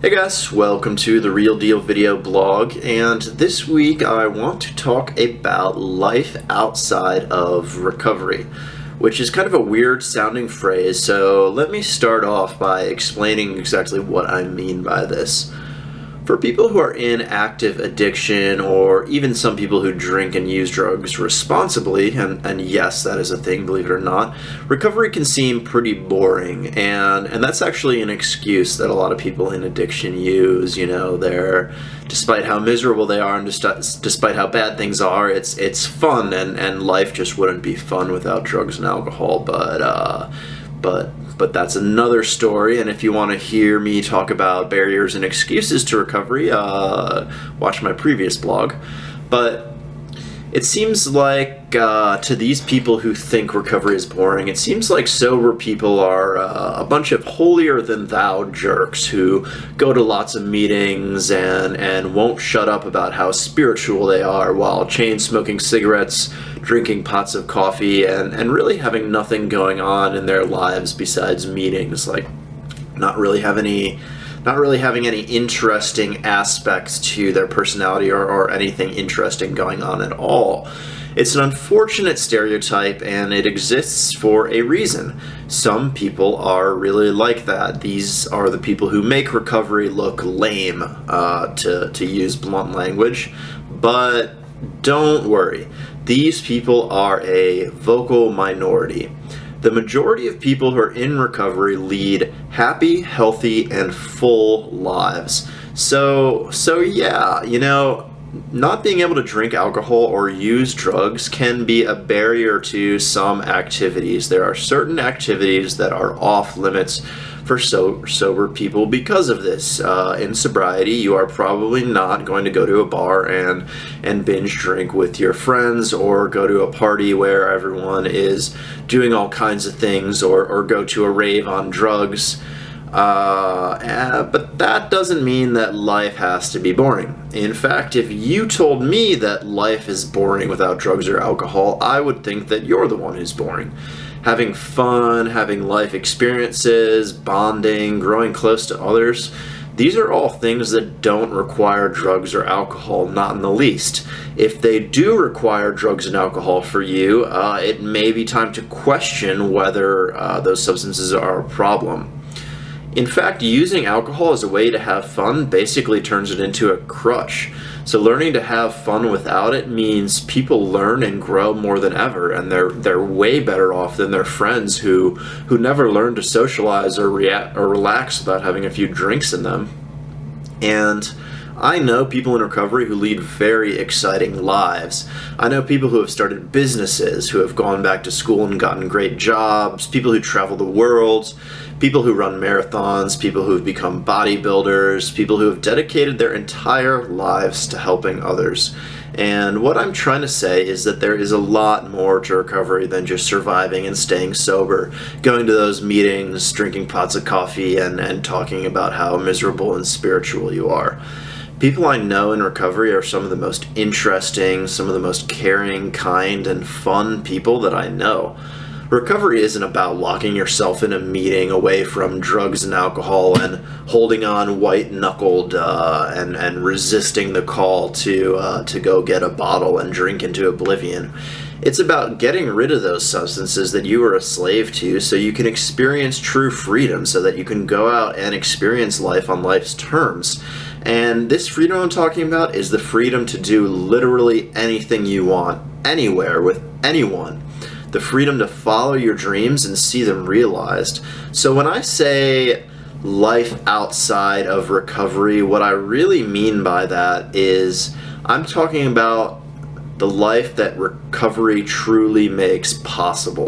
Hey guys, welcome to the Real Deal video blog, and this week I want to talk about life outside of recovery, which is kind of a weird sounding phrase, so let me start off by explaining exactly what I mean by this. For people who are in active addiction, or even some people who drink and use drugs responsibly, and yes, that is a thing, believe it or not, recovery can seem pretty boring, and that's actually an excuse that a lot of people in addiction use. You know, despite how miserable they are and despite how bad things are, it's fun, and life just wouldn't be fun without drugs and alcohol, but that's another story, and if you want to hear me talk about barriers and excuses to recovery, watch my previous blog. But it seems like to these people who think recovery is boring, it seems like sober people are a bunch of holier-than-thou jerks who go to lots of meetings and won't shut up about how spiritual they are while chain-smoking cigarettes, drinking pots of coffee, and really having nothing going on in their lives besides meetings, like not really having any interesting aspects to their personality or anything interesting going on at all. It's an unfortunate stereotype, and it exists for a reason. Some people are really like that. These are the people who make recovery look lame, to use blunt language. But don't worry, these people are a vocal minority. The majority of people who are in recovery lead happy, healthy, and full lives. So yeah, you know, not being able to drink alcohol or use drugs can be a barrier to some activities. There are certain activities that are off limits for sober people because of this. In sobriety, you are probably not going to go to a bar and binge drink with your friends, or go to a party where everyone is doing all kinds of things, or go to a rave on drugs. But that doesn't mean that life has to be boring. In fact, if you told me that life is boring without drugs or alcohol, I would think that you're the one who's boring. Having fun, having life experiences, bonding, growing close to others, these are all things that don't require drugs or alcohol, not in the least. If they do require drugs and alcohol for you, it may be time to question whether those substances are a problem. In fact, using alcohol as a way to have fun basically turns it into a crutch. So learning to have fun without it means people learn and grow more than ever, and they're way better off than their friends who never learn to socialize or relax without having a few drinks in them. And I know people in recovery who lead very exciting lives. I know people who have started businesses, who have gone back to school and gotten great jobs, people who travel the world, people who run marathons, people who have become bodybuilders, people who have dedicated their entire lives to helping others. And what I'm trying to say is that there is a lot more to recovery than just surviving and staying sober, going to those meetings, drinking pots of coffee, and talking about how miserable and spiritual you are. People I know in recovery are some of the most interesting, some of the most caring, kind, and fun people that I know. Recovery isn't about locking yourself in a meeting away from drugs and alcohol and holding on white-knuckled and resisting the call to go get a bottle and drink into oblivion. It's about getting rid of those substances that you are a slave to so you can experience true freedom, so that you can go out and experience life on life's terms. And this freedom I'm talking about is the freedom to do literally anything you want, anywhere, with anyone. The freedom to follow your dreams and see them realized. So when I say life outside of recovery, what I really mean by that is I'm talking about the life that recovery truly makes possible.